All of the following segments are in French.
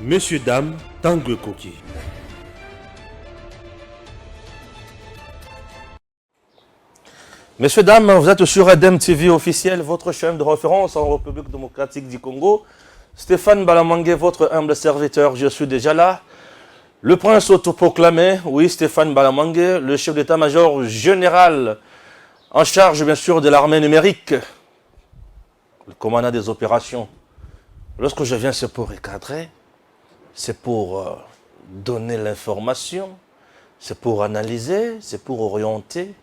Messieurs, dames, Tanguy Koki. Messieurs, dames, vous êtes sur EDEM TV officiel, votre chaîne de référence en République démocratique du Congo. Stéphane Balamangué, votre humble serviteur, je suis déjà là. Le prince autoproclamé, oui, Stéphane Balamangué, le chef d'état-major général en charge bien sûr de l'armée numérique, le commandant des opérations. Lorsque je viens, c'est pour recadrer, c'est pour donner l'information, c'est pour analyser, c'est pour orienter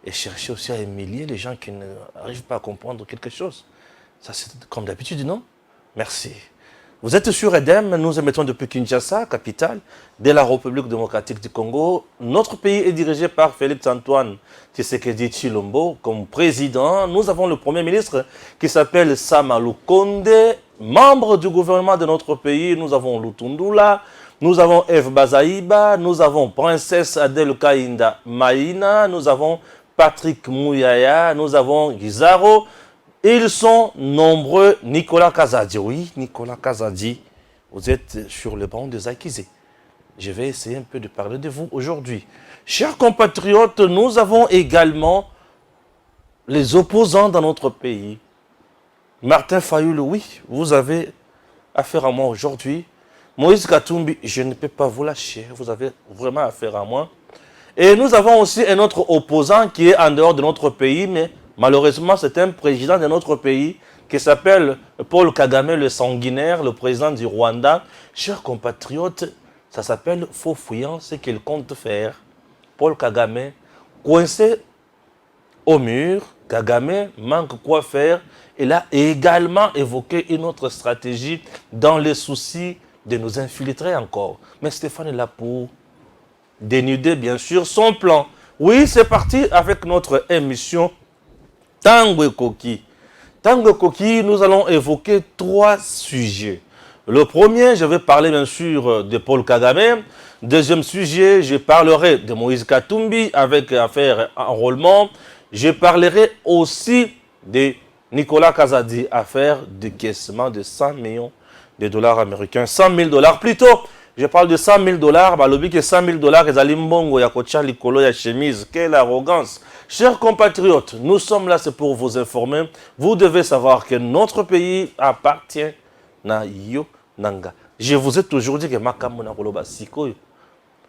et chercher aussi à humilier les gens qui n'arrivent pas à comprendre quelque chose. Ça, c'est comme d'habitude, non? Merci. Vous êtes sur EDEM, nous émettons depuis Kinshasa, capitale de la République démocratique du Congo. Notre pays est dirigé par Félix Antoine Tshisekedi Tshilombo comme président. Nous avons le premier ministre qui s'appelle Sama Lukonde, membre du gouvernement de notre pays. Nous avons Lutundula, nous avons Eve Bazaïba, nous avons Princesse Adel Kainda Maïna, nous avons Patrick Mouyaya, nous avons Gizaro. Ils sont nombreux. Nicolas Kazadi, oui, Nicolas Kazadi, vous êtes sur le banc des accusés. Je vais essayer un peu de parler de vous aujourd'hui. Chers compatriotes, nous avons également les opposants dans notre pays. Martin Fayoul, oui, vous avez affaire à moi aujourd'hui. Moïse Katumbi, je ne peux pas vous lâcher, vous avez vraiment affaire à moi. Et nous avons aussi un autre opposant qui est en dehors de notre pays, mais malheureusement, c'est un président de notre pays qui s'appelle Paul Kagame le sanguinaire, le président du Rwanda. Chers compatriotes, ça s'appelle faux fouillant, ce qu'il compte faire. Paul Kagame, coincé au mur, Kagame manque quoi faire. Il a également évoqué une autre stratégie dans les soucis de nous infiltrer encore. Mais Stéphane est là pour dénuder, bien sûr, son plan. Oui, c'est parti avec notre émission Tanguy Koki. Tanguy Koki, nous allons évoquer trois sujets. Le premier, je vais parler bien sûr de Paul Kagame. Deuxième sujet, je parlerai de Moïse Katumbi avec affaire enrôlement. Je parlerai aussi de Nicolas Kazadi, affaire de décaissement de 100 millions de dollars américains. 100 000 dollars plutôt. Je parle de 100 000 dollars. Bah, le 100 000 dollars, ils allaient mbongo, ya kocha likolo, ya chemise. Quelle arrogance. Chers compatriotes, nous sommes là, c'est pour vous informer. Vous devez savoir que notre pays appartient na yo nanga. Je vous ai toujours dit que Makamu na koloba sikoyo.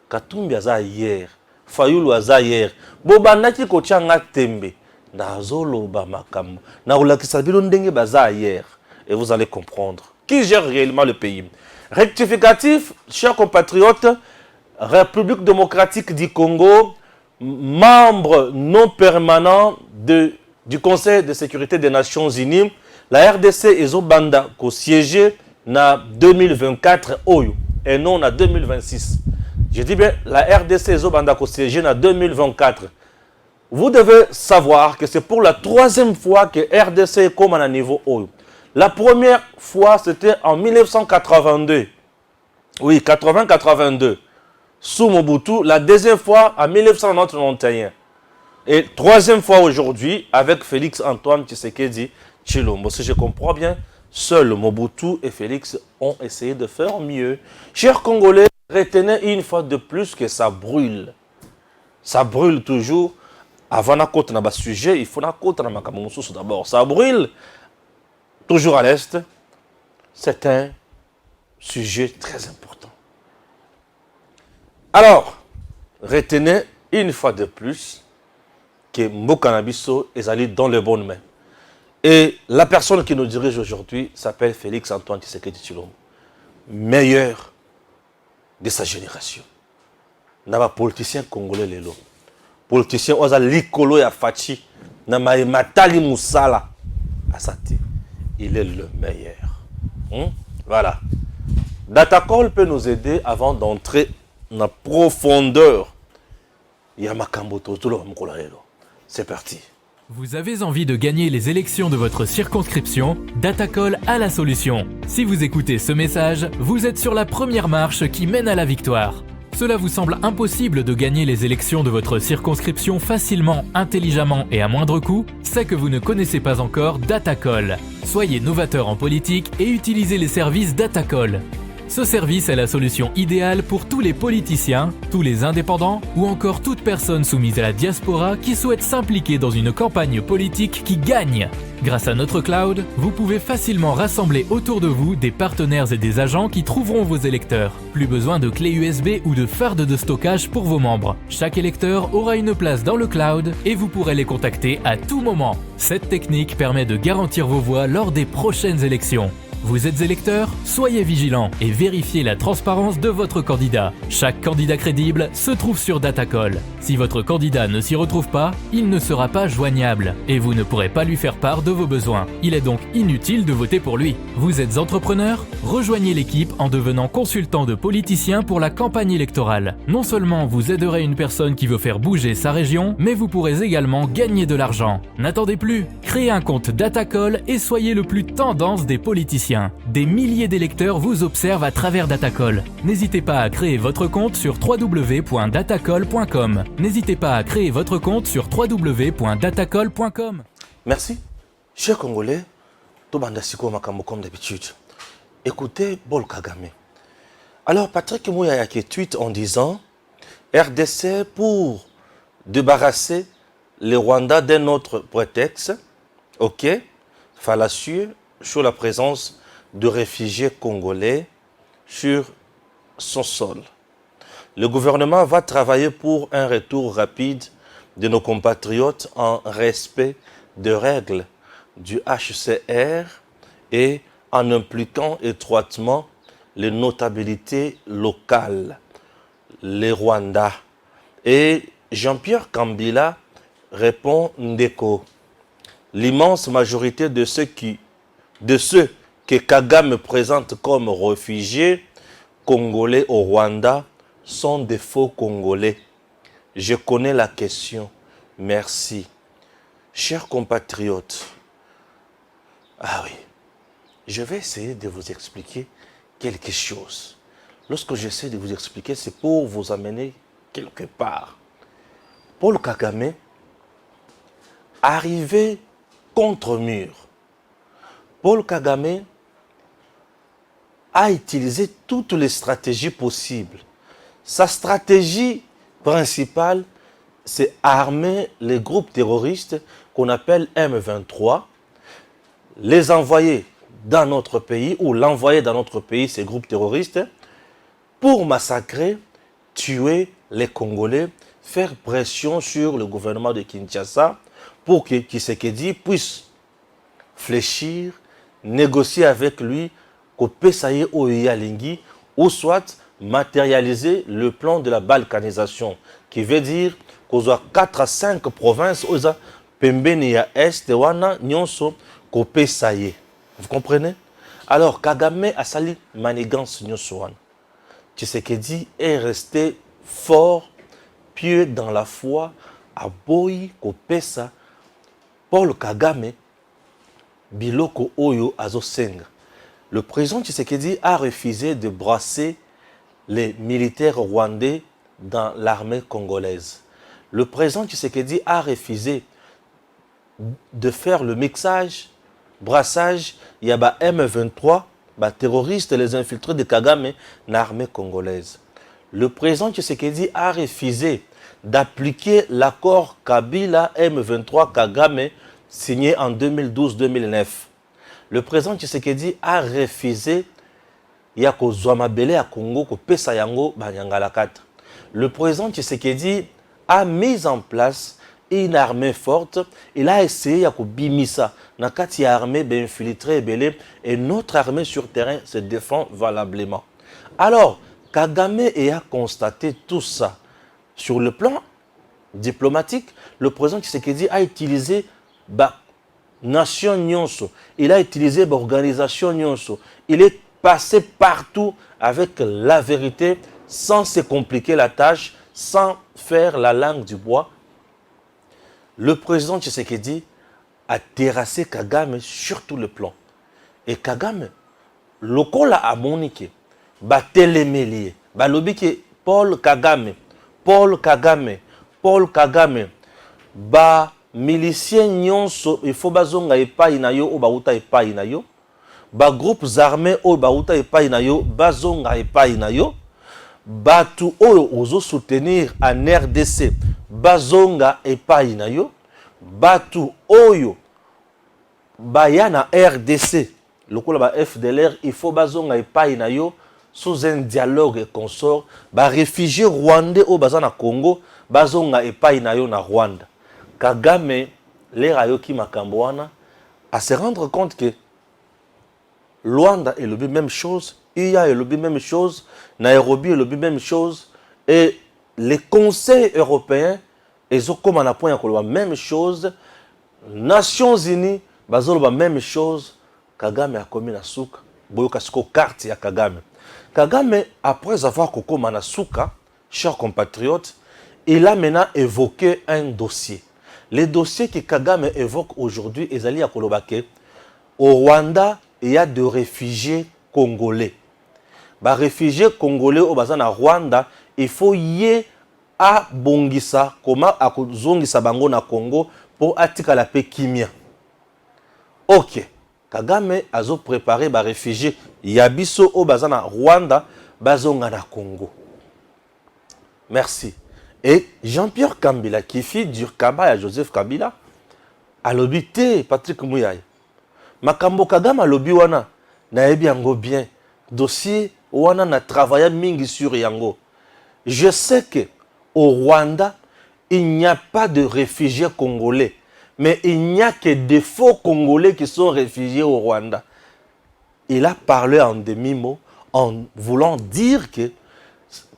Katumbi aza hier. Fayoulou aza hier. Boba naki kocha nga tembe. Na zoloba Makamu. Na ulakisa bilo ndenge baza hier. Et vous allez comprendre qui gère réellement le pays. Rectificatif, chers compatriotes, République démocratique du Congo, membre non permanent du Conseil de sécurité des Nations Unies, la RDC et Zobanda qui siégé en 2024 et non en 2026. Je dis bien la RDC et Zobanda qui siégé en 2024. Vous devez savoir que c'est pour la troisième fois que RDC est comme à un niveau Oyo. La première fois, c'était en 1982. Oui, 80-82. Sous Mobutu. La deuxième fois, en 1991. Et troisième fois aujourd'hui, avec Félix Antoine Tshisekedi Tshilombo. Si je comprends bien, seuls Mobutu et Félix ont essayé de faire mieux. Chers Congolais, retenez une fois de plus que ça brûle. Ça brûle toujours. Avant de na sujet, il faut na d'abord. Ça brûle. Toujours à l'Est, c'est un sujet très important. Alors, retenez une fois de plus que Mbokanabiso est allé dans les bonnes mains. Et la personne qui nous dirige aujourd'hui s'appelle Félix Antoine Tshisekedi Tshilombo, meilleur de sa génération. Naba politicien congolais lelo. Politicien oza likolo ya fachi na matali musala asati. Il est le meilleur. Voilà. Datacol peut nous aider avant d'entrer dans la profondeur. C'est parti. Vous avez envie de gagner les élections de votre circonscription? Datacol a la solution. Si vous écoutez ce message, vous êtes sur la première marche qui mène à la victoire. Cela vous semble impossible de gagner les élections de votre circonscription facilement, intelligemment et à moindre coût? C'est que vous ne connaissez pas encore Datacol. Soyez novateur en politique et utilisez les services Datacol. Ce service est la solution idéale pour tous les politiciens, tous les indépendants ou encore toute personne soumise à la diaspora qui souhaite s'impliquer dans une campagne politique qui gagne. Grâce à notre cloud, vous pouvez facilement rassembler autour de vous des partenaires et des agents qui trouveront vos électeurs. Plus besoin de clés USB ou de fardes de stockage pour vos membres. Chaque électeur aura une place dans le cloud et vous pourrez les contacter à tout moment. Cette technique permet de garantir vos voix lors des prochaines élections. Vous êtes électeur? Soyez vigilant et vérifiez la transparence de votre candidat. Chaque candidat crédible se trouve sur Datacall. Si votre candidat ne s'y retrouve pas, il ne sera pas joignable et vous ne pourrez pas lui faire part de vos besoins. Il est donc inutile de voter pour lui. Vous êtes entrepreneur? Rejoignez l'équipe en devenant consultant de politicien pour la campagne électorale. Non seulement vous aiderez une personne qui veut faire bouger sa région, mais vous pourrez également gagner de l'argent. N'attendez plus, créez un compte Datacall et soyez le plus tendance des politiciens. Des milliers d'électeurs vous observent à travers Datacall. N'hésitez pas à créer votre compte sur www.datacall.com. N'hésitez pas à créer votre compte sur www.datacall.com. Merci. Chers Congolais, Tobandasiko Makambo comme d'habitude. Écoutez Paul Kagame. Alors Patrick Mouyaya qui tweet en disant RDC pour débarrasser les Rwandais d'un autre prétexte, ok, fallacieux, sur la présence de réfugiés congolais sur son sol. Le gouvernement va travailler pour un retour rapide de nos compatriotes en respect des règles du HCR et en impliquant étroitement les notabilités locales, les Rwandais. Et Jean-Pierre Kambila répond Ndeko. L'immense majorité de ceux que Kagame présente comme réfugiés congolais au Rwanda sont des faux Congolais. Je connais la question. Merci. Chers compatriotes, ah oui, je vais essayer de vous expliquer quelque chose. Lorsque j'essaie de vous expliquer, c'est pour vous amener quelque part. Paul Kagame, arrivé contre mur, Paul Kagame a utilisé toutes les stratégies possibles. Sa stratégie principale, c'est armer les groupes terroristes qu'on appelle M23, les envoyer dans notre pays, ou l'envoyer dans notre pays, ces groupes terroristes, pour massacrer, tuer les Congolais, faire pression sur le gouvernement de Kinshasa pour que Tshisekedi puisse fléchir, négocier avec lui, Kopesaye Oyalingi, ou soit matérialiser le plan de la balkanisation, qui veut dire qu'on a 4 à 5 provinces, oza pembeni ya Est, wana nyonso Kopesaye. Vous comprenez? Alors, Kagame a sali manigance nyonso wana. Tshisekedi est resté fort, pieux dans la foi, à boyi Kopesa, Paul Kagame, Biloko Oyo Azosenga. Le président Tshisekedi a refusé de brasser les militaires rwandais dans l'armée congolaise. Le président Tshisekedi a refusé de faire le mixage, brassage, il y a M23, terroristes, les infiltrés de Kagame dans l'armée congolaise. Le président Tshisekedi a refusé d'appliquer l'accord Kabila M23 Kagame signé en 2012-2009. Le président Tshisekedi a refusé Yako Zouamabele à Congo ko pesa yango banyangalakata. Le président Tshisekedi a mis en place une armée forte. Il a essayé Yako bimisa nakati armée infiltrée belé et notre armée sur terrain se défend valablement. Alors Kagame a constaté tout ça. Sur le plan diplomatique, le président Tshisekedi a utilisé nation nyonso, il a utilisé l'organisation nyonso, il est passé partout avec la vérité, sans se compliquer la tâche, sans faire la langue du bois. Le président Tshisekedi a terrassé Kagame sur tout le plan. Et Kagame, lokola a monique, télémélier, lobiki Paul Kagame, milicien nyonso il faut bazonga epai na yo o bauta epai na yo ba groupes armés oyo bauta epai na yo bazonga epai na yo, batu oyo ozo soutenir en RDC bazonga epai na yo, batu oyo baya na RDC lokola ba FDLR il faut bazonga epai na yo sous un dialogue et consort. Ba réfugiés rwandais au baza na Congo bazonga epai na yo na Rwanda. Kagame les rayoki makambo wana à se rendre compte que Luanda est le même chose, IA est le même chose, Nairobi est le même chose, et les conseils européens, ils ont comme un point la même chose, Nations Unies, bazolo la même chose, Kagame a commis la souka, boyoka siko carte ya Kagame. Kagame, après avoir coco manasuka, chers compatriotes, il a maintenant évoqué un dossier. Les dossiers que Kagame évoque aujourd'hui, Ezali à Kolobake, au Rwanda, il y a des réfugiés congolais. Les réfugiés congolais au bazan à Rwanda, il faut y à Bongisa, comment à Zongisa Bango na Congo pour attirer la paix kimia. Ok. Kagame a préparé les réfugiés Yabiso au bazan à Rwanda, bazonga na Congo. Merci. Et Jean-Pierre Kabila, qui fit dur Kaba à Joseph Kabila, a l'obité Patrick Mouyaï. Makambo Kagame a lobi wana na ebi yango bien dossier wana na travaillé mingi sur yango. Je sais que au Rwanda il n'y a pas de réfugiés congolais, mais il n'y a que des faux congolais qui sont réfugiés au Rwanda. Il a parlé en demi-mot en voulant dire que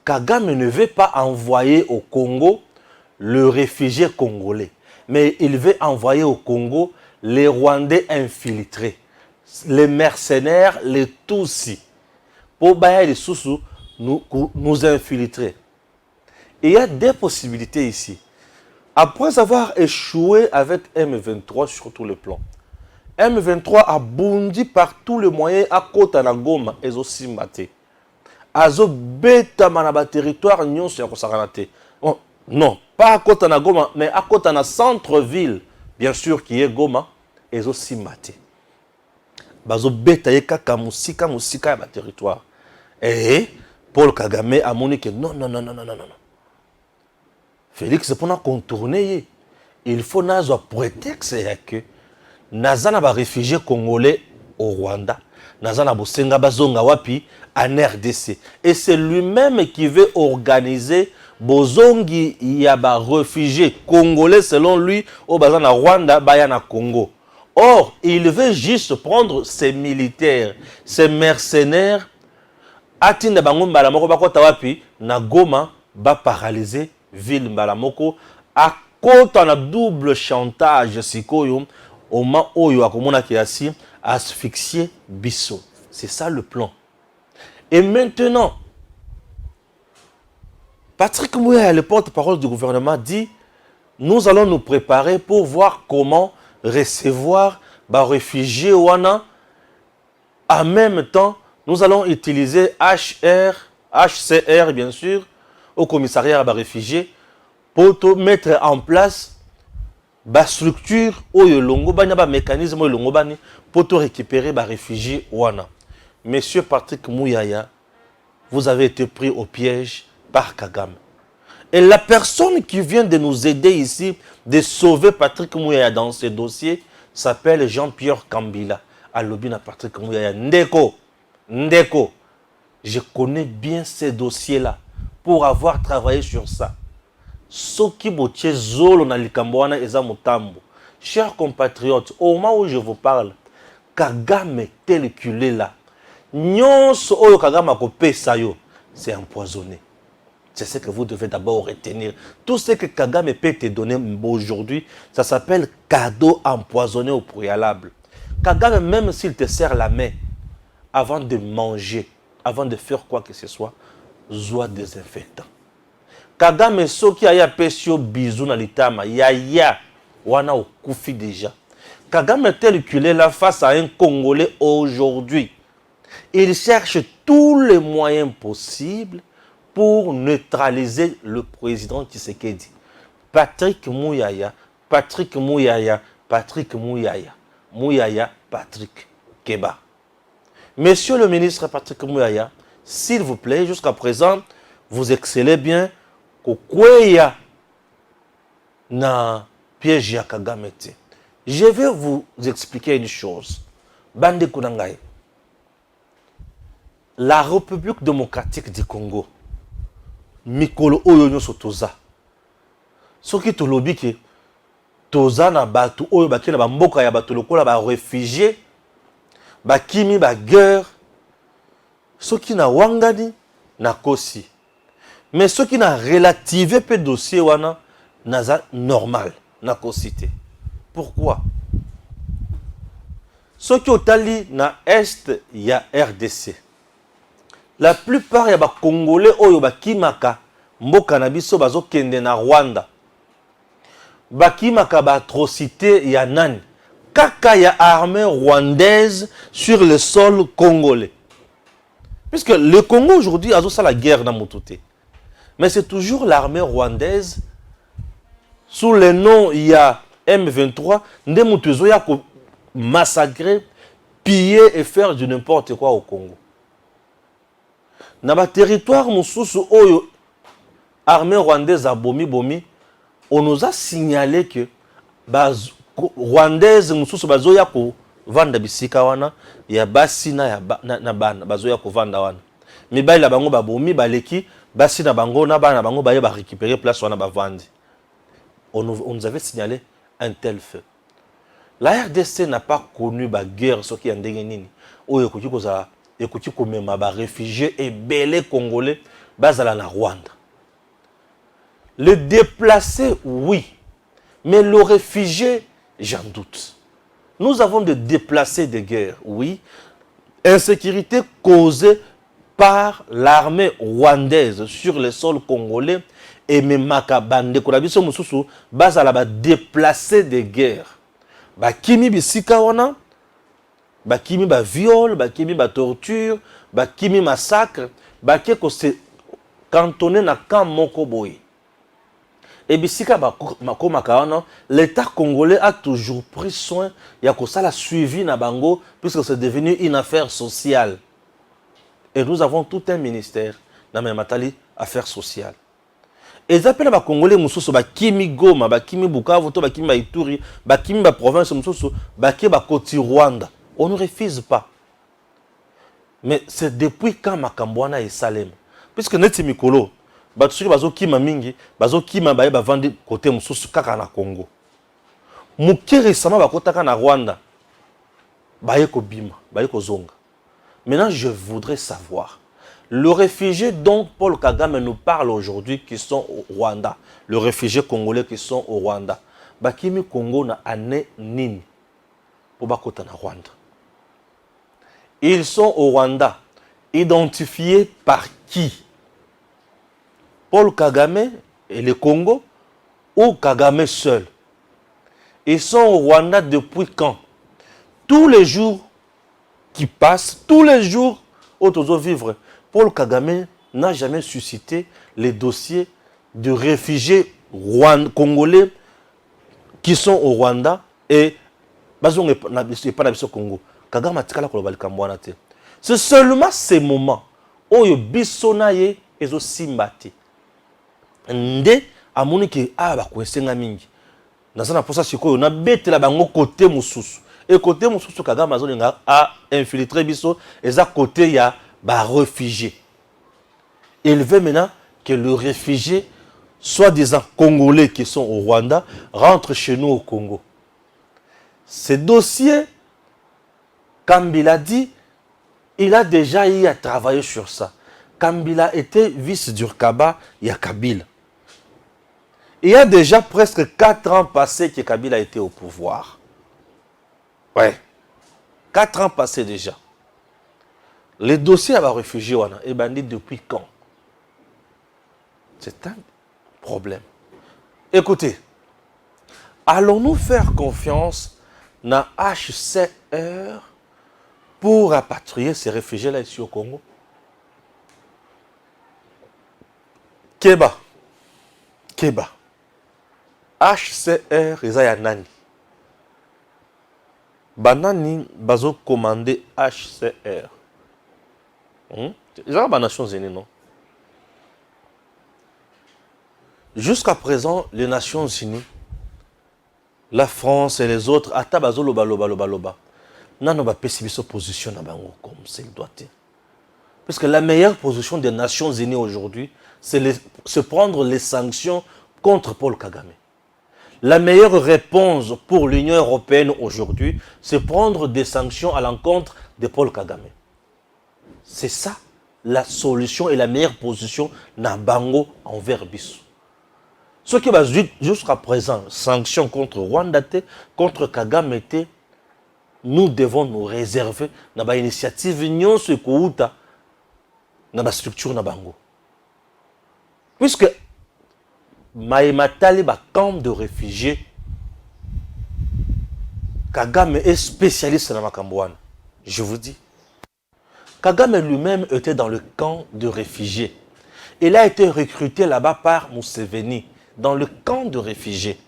Kagame ne veut pas envoyer au Congo le réfugié congolais, mais il veut envoyer au Congo les Rwandais infiltrés, les mercenaires, les Tutsis, pour les sous nous infiltrer. Et il y a des possibilités ici. Après avoir échoué avec M23 sur tous les plans, M23 a bondi par tous les moyens à côté de Goma et aussi maté. Azo beta manaba territoire nyon sur Kosaranate. Non, pas à côté de Goma, mais à côté de centre-ville, bien sûr, qui est Goma. Et aussi maté. Bazo beta ye kaka musika ya ba territoire. Et Paul Kagame a moni que non. Félix c'est pour contourner. Il faut nazo prétexte ya que nazana ba réfugiés congolais au Rwanda, nazana bosenga bazonga wapi en RDC. Et c'est lui-même qui veut organiser bozongi ya ba réfugiés congolais selon lui au bazana Rwanda bayana Congo. Or, il veut juste prendre ses militaires, ses mercenaires, atinda bango mbalamoko bakota wapi na Goma ba paralyser ville mbalamoko à cause na double chantage sikoyo au moment oyo akomona kiasi asphyxier biso. C'est ça le plan. Et maintenant Patrick Mouyaï, le porte-parole du gouvernement, dit nous allons nous préparer pour voir comment recevoir les réfugiés wana. En même temps, nous allons utiliser HCR bien sûr, au commissariat des réfugiés, pour mettre en place la structure ou le mécanisme pour récupérer les réfugiés wana. Monsieur Patrick Mouyaï, vous avez été pris au piège par Kagame. Et la personne qui vient de nous aider ici, de sauver Patrick Mouyaï dans ce dossier, s'appelle Jean-Pierre Kabila. Alobina Patrick Mouyaï. Ndeko, je connais bien ces dossiers-là pour avoir travaillé sur ça. Soki botie zolo na likambwana eza mutambo. Chers compatriotes, au moment où je vous parle, Kagame tel qu'il est là. Nyonso oyo Kagame akopesa yo, c'est empoisonné. C'est ce que vous devez d'abord retenir. Tout ce que Kagame peut te donner aujourd'hui, ça s'appelle cadeau empoisonné au préalable. Kagame, même s'il te serre la main, avant de manger, avant de faire quoi que ce soit, zoa désinfectant. Kagame, ce qui a pesio bisou na litama, ya, wana au koufi déjà. Kagame tel qu'il est là face à un Congolais aujourd'hui. Il cherche tous les moyens possibles pour neutraliser le président Tshisekedi. Patrick Mouyaï, Patrick, Patrick Keba. Monsieur le ministre Patrick Mouyaya, s'il vous plaît, jusqu'à présent, vous excellez bien. Kokweya na piège ya Kagame te. Je vais vous expliquer une chose. Bande Kunangai. La République démocratique du Congo, Mikolo Oyo Sotoza. Soki tolobi ke toza na batu oyo bakina ba mboka ya batu lokola ba réfugié, ba kimi ba guerre. Soki na wangani na kosi. Mais soki na relativer pe dossier wana naza normal na kosite. Pourquoi? Soki otali na est ya RDC. La plupart ya ba Congolais oyo bakimaka mboka na biso bazokende na Rwanda. Bakimaka ba atrocité ya nani? Kaka ya armée rwandaise sur le sol congolais. Puisque le Congo aujourd'hui a ça la guerre dans Moutouté. Mais c'est toujours l'armée rwandaise sous le nom il y a M23 nde Moutouzo ya ko massacrer, piller et faire du n'importe quoi au Congo. Dans le territoire mosusu oyo armée rwandaise a bomi, on nous a signalé que baz rwandaise mosusu bazoya ko vanda bisika wana ya basi na bana bazoya ko vanda wana. Mibali la bango babomi baleki basi na bango na bana bango baye ba récupérer place wana ba vandi. On nous avait signalé un tel fait. La RDC n'a pas connu la guerre ce qui est en nini. Oyo koki koza écoutez comme ma réfugiés et belé congolais bazala na Rwanda. Le déplacé, oui, mais le réfugié, j'en doute. Nous avons des déplacés de guerre, oui. Insécurité causée par l'armée rwandaise sur le sol congolais et même makabande kolabiso mususu bazala ba déplacé de guerre. Ba kimi bisika wana bakimi ba viol, bakimi ba torture, bakimi massacre, baké ko se cantonné na camp moko boy. Et bisika makoma kawana, l'État congolais a toujours pris soin ya ko ça la suivi na bango puisque c'est devenu une affaire sociale. Et nous avons tout un ministère na matali affaires sociales. Et ils appellent les Congolais mususu bakimi Goma, bakimi Bukavu, bakimi Ituri, bakimi ba province mususu, bakimi ba Koti Rwanda. On ne refuse pas. Mais c'est depuis quand Makambouana et Salem. Puisque neti mikolo, batsuki bazo kima mingi, bazo kima baye ba vandi côté mususu kaka na Congo. Muki récemment bakotaka na Rwanda. Baye ko bima, baye ko zonga. Maintenant, je voudrais savoir, le réfugié dont Paul Kagame nous parle aujourd'hui qui sont au Rwanda, le réfugié congolais qui sont au Rwanda, bakimi Congo na ane nini pour bakota na Rwanda. Ils sont au Rwanda, identifiés par qui? Paul Kagame et le Congo ou Kagame seul? Ils sont au Rwanda depuis quand? Tous les jours qui passent, tous les jours où nous vivre, Paul Kagame n'a jamais suscité les dossiers de réfugiés congolais qui sont au Rwanda et Congo. C'est seulement ces moments où il bisonaye et zo simbati. Nde amoni ke ba kwesenga mingi. Nazana posa sikoyo na bete la bango côté mususu. Et côté mususu Kagame azolinga a infiltré biso et à côté ya ba réfugié. Il veut maintenant que le réfugié, soi-disant congolais qui sont au Rwanda, rentre chez nous au Congo. Ce dossier, Kambila dit, il a déjà eu à travailler sur ça. Kambila était vice-d'Urkaba, il y a Kabila. Il y a déjà presque 4 ans passés que Kabila était au pouvoir. Ouais. 4 ans passés déjà. Les dossiers à la réfugiés, on a bandit depuis quand? C'est un problème. Écoutez, allons-nous faire confiance dans HCR pour rapatrier ces réfugiés-là ici au Congo? Keba. HCR, Isaiah Nani. Banani bazo commandé HCR. Ils ont les Nations Unies, non? Jusqu'à présent, les Nations Unies, la France et les autres, atabazo loba loba loba loba. Non, pas pessimisme position comme c'est doit être. Parce que la meilleure position des Nations Unies aujourd'hui, c'est prendre les sanctions contre Paul Kagame. La meilleure réponse pour l'Union européenne aujourd'hui, c'est prendre des sanctions à l'encontre de Paul Kagame. C'est ça la solution et la meilleure position na bango envers Bissou. Ce qui va jusqu'à présent, sanctions contre Rwanda, contre Kagame, nous devons nous réserver dans l'initiative Union Sekouta, dans la structure na bango. Puisque Maïmatali ba camp de réfugiés, Kagame est spécialiste dans Makambouane. Je vous dis. Kagame lui-même était dans le camp de réfugiés. Il a été recruté là-bas par Museveni, dans le camp de réfugiés.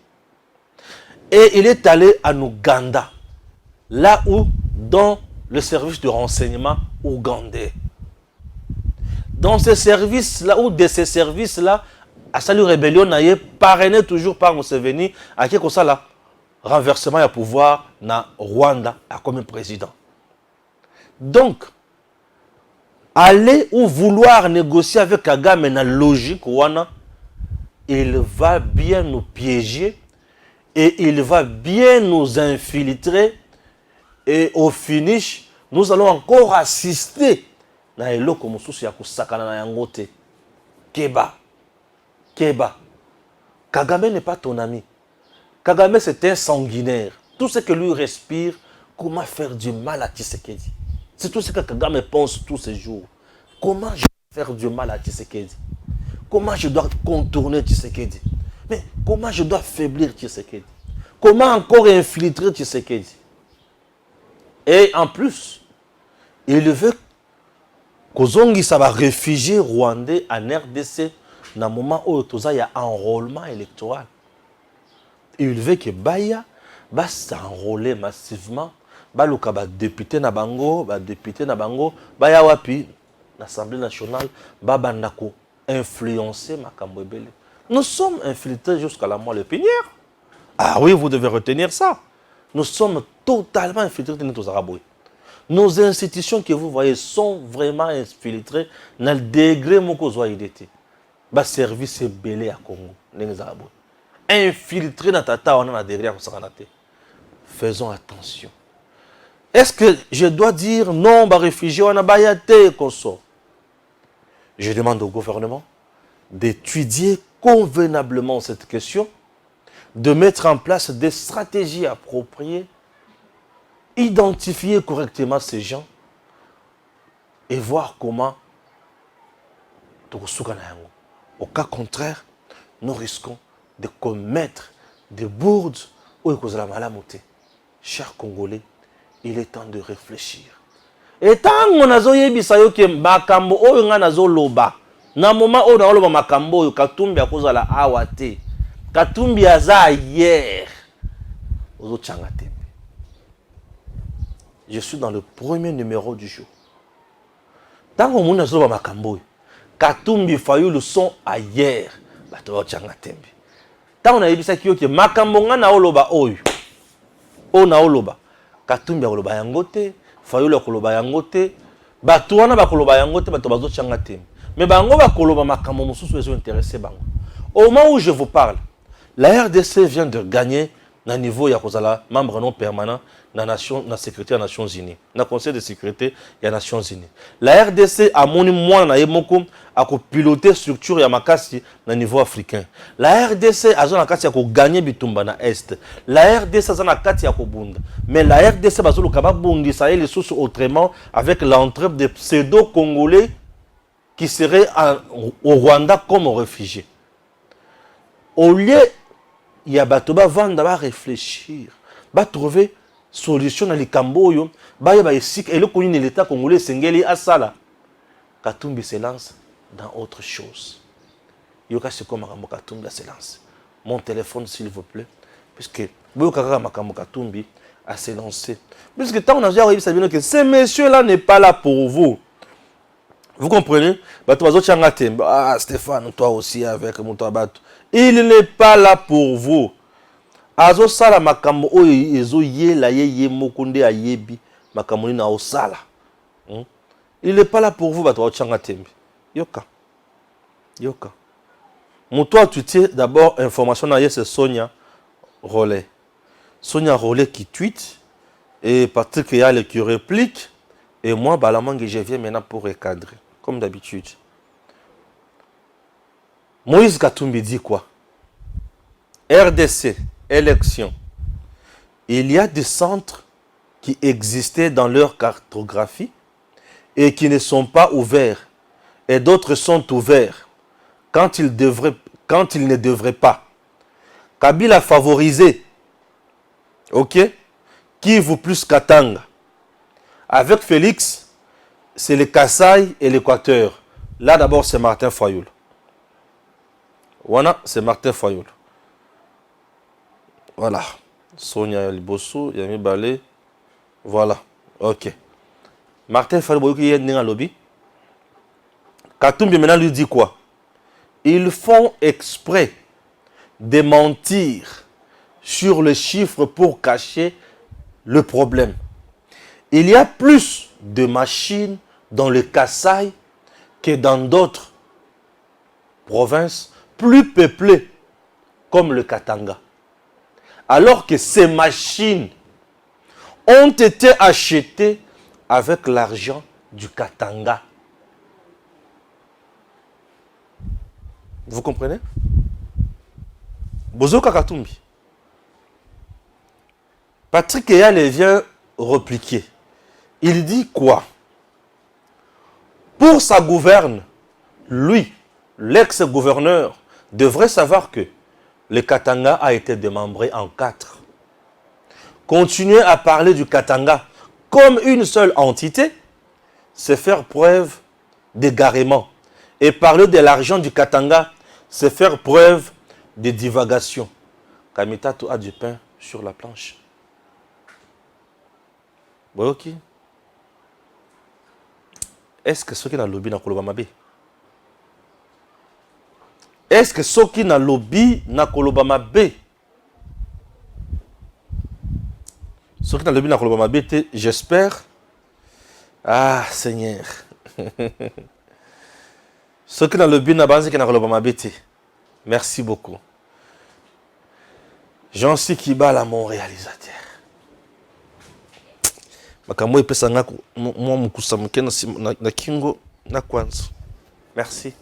Et il est allé en Ouganda, là où, dans le service de renseignement ougandais. Dans ces services-là, ou de ces services-là, à Salut Rébellion, naïe, parrainé toujours par Museveni, à qui ça là, renversement à pouvoir na Rwanda comme président. Donc, aller ou vouloir négocier avec Kagame na logique wana, il va bien nous piéger et il va bien nous infiltrer et au finish, nous allons encore assister na eloko mosusu ya kusakana na yango te. Keba. Kagame n'est pas ton ami. Kagame c'est un sanguinaire. Tout ce que lui respire, comment faire du mal à Tshisekedi. C'est tout ce que Kagame pense tous ces jours. Comment je dois faire du mal à Tshisekedi? Comment je dois contourner Tshisekedi? Mais comment je dois faiblir Tshisekedi? Comment encore infiltrer Tshisekedi? Et en plus, il veut Kozongi ça va réfugier rwandais en RDC dans le moment où il y a enrôlement électoral. Il veut que Baya va s'enrôler massivement. Baluka ba député na bango, baya wapi l'Assemblée nationale, babandako influencer makambo ebele. Nous sommes infiltrés jusqu'à la moelle épinière. Ah oui, vous devez retenir ça. Nous sommes totalement infiltrés dans nos arabes. Nos institutions que vous voyez sont vraiment infiltrées dans le degré où ils été. Le service est belé à Congo. Infiltrés dans tata, on a derrière. Faisons attention. Est-ce que je dois dire non, réfugiés, on a bayate, Koso? Je demande au gouvernement d'étudier convenablement cette question, de mettre en place des stratégies appropriées, identifier correctement ces gens et voir comment au cas contraire, nous risquons de commettre des bourdes ou de la malamoté. Chers Congolais, il est temps de réfléchir. Et tant qu'on a zoyebisayo ke makambo oyo nga nazo loba na moment oyo na loba makambo oyo Katumbi akozala awate Katumbi aza hier ozo changa tembe. Je suis dans le premier numéro du jour. Tant qu'on a zoba makambo oyo Katumbi Fayulu sont ailleurs bato changa tembe. Tant on a yebisaki yo ke makambo nga na loba oyo o na loba Katumbi akoloba yango te, Fayulu akoloba yango te, bato wana bakoloba yango te, bato bazo changa te. Mais bango bakoloba makambo mosusu ezo intéressé bango. Au moment où je vous parle, la RDC vient de gagner na niveau ya kozala membre non permanent na sécurité des Nations Unies, na Conseil de sécurité des Nations Unies. La RDC a moni mwana na yemoko a piloter structure ya makasi na niveau africain. La RDC a zona kati ya ko gagner bitumba na est. La RDC a zona kati ya ko bunda. Mais la RDC bazolo kaba bundi ça les sources autrement avec l'entrée des pseudo-congolais qui seraient au Rwanda comme réfugiés. Au lieu il y a batoba vanda ba réfléchir, ba trouver solution na likambo yo, ba ya ba esik et le koni l'état congolais sengeli asala. Katumbi se lance dans autre chose. Yoka c'est comme Katumbi se lance. Mon téléphone s'il vous plaît, puisque Boyoka Makambo Katumbi a se lancé. Puisque tant on a déjà dit que ce monsieur là n'est pas là pour vous. Vous comprenez? Ah, Stéphane, toi aussi avec Moutabatou. Il n'est pas là pour vous. Azo sala makambo oyo ezo yela ye mokonde ayebi makambo na osala. Il n'est pas là pour vous bato changa tembe. Yoka. Yoka. Moutoua tu tiens d'abord information na c'est Sonia Rollet. Sonia Rollet qui tweet et Patrick Yale qui réplique et moi Balamangue je viens maintenant pour recadrer comme d'habitude. Moïse Katumbi dit quoi? RDC, élection. Il y a des centres qui existaient dans leur cartographie et qui ne sont pas ouverts. Et d'autres sont ouverts quand ils ne devraient pas. Kabila favorisé. Ok? Kivu plus Katanga. Avec Félix, c'est le Kasaï et l'Équateur. Là d'abord c'est Martin Fayoul. Voilà, c'est Martin Fayoul. Voilà. Sonia Liboso, Yami Balé. Voilà. Ok. Martin Fayoul, qui est dans le lobby. Katumbi maintenant lui dit quoi? Ils font exprès de mentir sur les chiffres pour cacher le problème. Il y a plus de machines dans le Kasaï que dans d'autres provinces plus peuplées comme le Katanga. Alors que ces machines ont été achetées avec l'argent du Katanga. Vous comprenez? Bozoka Katumbi. Patrick Eyale vient repliquer. Il dit quoi? Pour sa gouverne, lui, l'ex-gouverneur, devrait savoir que le Katanga a été démembré en 4. Continuer à parler du Katanga comme une seule entité, c'est faire preuve d'égarement. Et parler de l'argent du Katanga, c'est faire preuve de divagation. Kamitatou a du pain sur la planche. Ok. Est-ce que ceux qui n'ont lobby n'a pas lobby? Est-ce que ceux qui n'ont lobby n'a pas lobby? Ceux qui n'ont lobby n'a pas lobby, j'espère. Ah, Seigneur. Ceux qui n'ont lobby n'a pas lobby. Merci beaucoup. Jean-Si Kibala, mon réalisateur. Merci.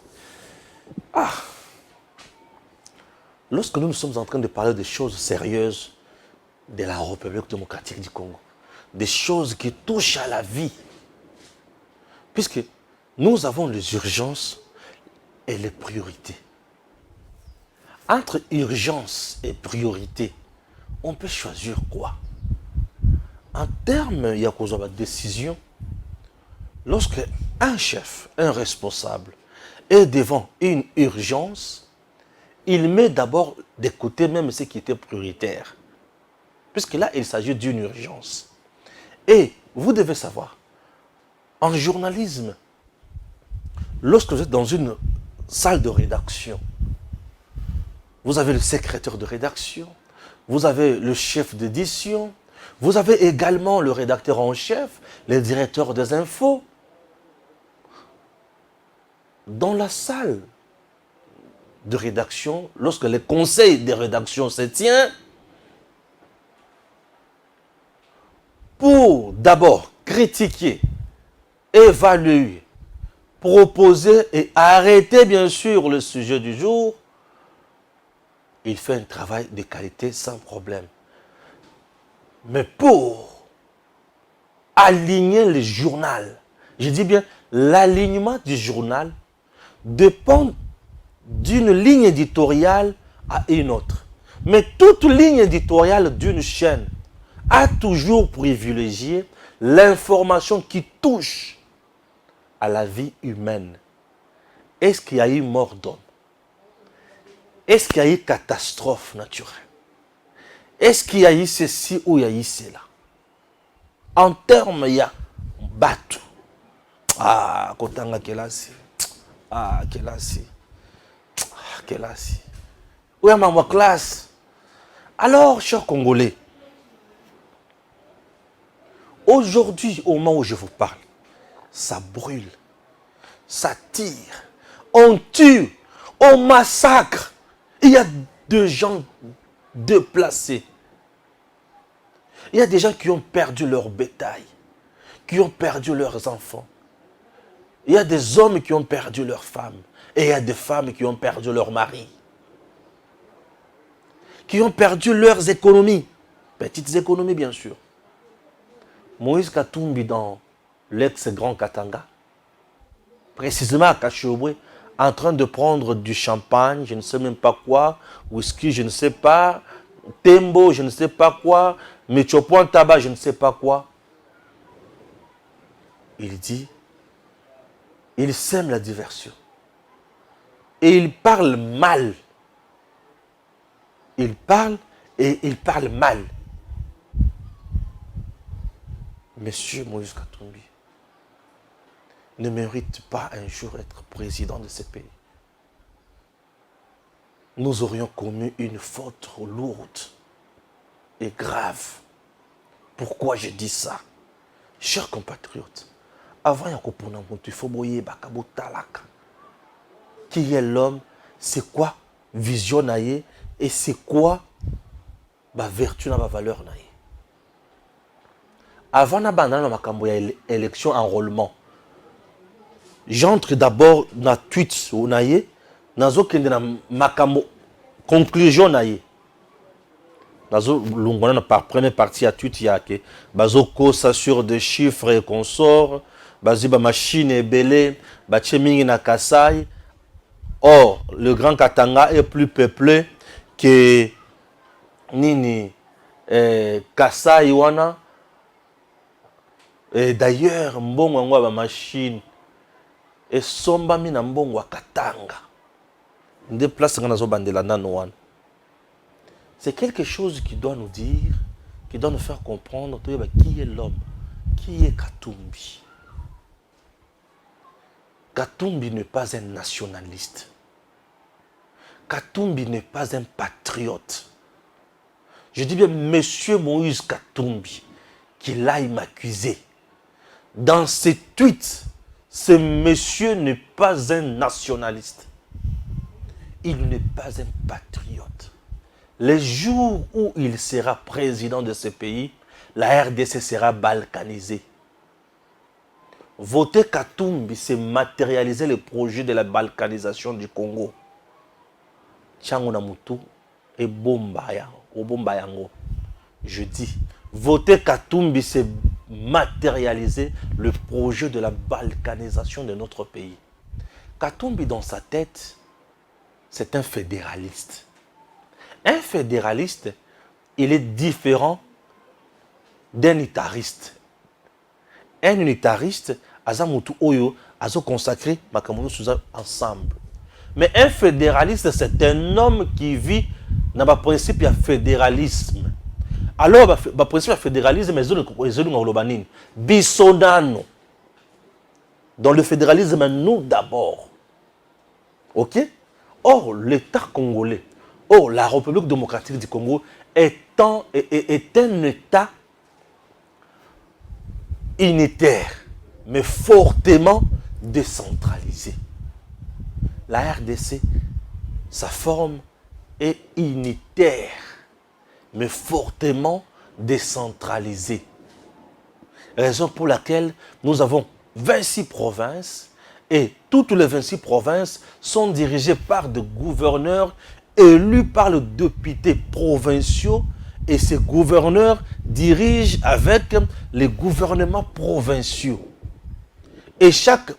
Ah. Lorsque nous sommes en train de parler de choses sérieuses de la République démocratique du Congo, des choses qui touchent à la vie, puisque nous avons les urgences et les priorités. Entre urgence et priorité, on peut choisir quoi? En termes, il y a de décision. Lorsque un chef, un responsable est devant une urgence, il met d'abord de côté même ce qui était prioritaire. Puisque là, il s'agit d'une urgence. Et vous devez savoir, en journalisme, lorsque vous êtes dans une salle de rédaction, vous avez le secrétaire de rédaction, vous avez le chef d'édition, vous avez également le rédacteur en chef, le directeur des infos. Dans la salle de rédaction, lorsque le conseil de rédaction se tient, pour d'abord critiquer, évaluer, proposer et arrêter bien sûr le sujet du jour, il fait un travail de qualité sans problème. Mais pour aligner le journal, je dis bien l'alignement du journal dépend d'une ligne éditoriale à une autre. Mais toute ligne éditoriale d'une chaîne a toujours privilégié l'information qui touche à la vie humaine. Est-ce qu'il y a eu mort d'homme? Est-ce qu'il y a eu catastrophe naturelle? Est-ce qu'il y a eu ceci ou il y a eu cela? En termes, il y a Batou. Ah, Kotanga Kelasi. Ah, Kelasi. Ah, Kelasi. Où est ma classe? Alors, chers Congolais, aujourd'hui, au moment où je vous parle, ça brûle, ça tire, on tue, on massacre. Il y a des gens déplacés. Il y a des gens qui ont perdu leur bétail, qui ont perdu leurs enfants. Il y a des hommes qui ont perdu leurs femmes. Et il y a des femmes qui ont perdu leur mari. Qui ont perdu leurs économies. Petites économies, bien sûr. Moïse Katumbi dans l'ex-Grand Katanga, précisément à Kachobwe, en train de prendre du champagne, je ne sais même pas quoi, whisky, je ne sais pas, tembo, je ne sais pas quoi, Méchopoin tabac, je ne sais pas quoi. Il dit, il sème la diversion. Et il parle mal. Il parle et il parle mal. Monsieur Moïse Katumbi ne mérite pas un jour être président de ce pays. Nous aurions commis une faute lourde et grave. Pourquoi je dis ça? Chers compatriotes, avant il faut boyer Bakabotalaka. Qui est l'homme? C'est quoi vision naïe? Et c'est quoi ma vertu, ma valeur naïe? Avant l'élection enrôlement, j'entre d'abord dans le tweet ou naïe, dans ma conclusion naïe. Par première partie à tweet, il y a que bazoko s'assure de chiffres et consorts, baziba machine est belée, bacheming na Kasai. Or, le Grand Katanga est plus peuplé que Nini Kasai wana. Et d'ailleurs, mbongo ngwa ba machine et somba mina mbongo Katanga. Nde place ngana zo bandela nano wana. C'est quelque chose qui doit nous dire, qui doit nous faire comprendre qui est l'homme, qui est Katumbi. Katumbi n'est pas un nationaliste. Katumbi n'est pas un patriote. Je dis bien Monsieur Moïse Katumbi, qu'il aille m'accuser. Dans ses tweets, ce monsieur n'est pas un nationaliste. Il n'est pas un patriote. Les jours où il sera président de ce pays, la RDC sera balkanisée. Voter Katumbi, c'est matérialiser le projet de la balkanisation du Congo. Tchango Namutu et Bombayango. Je dis, voter Katumbi, c'est matérialiser le projet de la balkanisation de notre pays. Katumbi, dans sa tête, c'est un fédéraliste. Un fédéraliste, il est différent d'un unitariste. Un unitariste, Azamutu Oyo, Azo consacré Makamono Souza ensemble. Mais un fédéraliste, c'est un homme qui vit dans le principe de fédéralisme. Alors, le principe de fédéralisme, c'est Bisonano. Dans le fédéralisme, nous d'abord. Ok? Or, l'État congolais, la République démocratique du Congo est un État unitaire, mais fortement décentralisé. La RDC, sa forme est unitaire, mais fortement décentralisée. Raison pour laquelle nous avons 26 provinces et toutes les 26 provinces sont dirigées par des gouverneurs élus par les députés provinciaux et ces gouverneurs dirigent avec les gouvernements provinciaux. Et chaque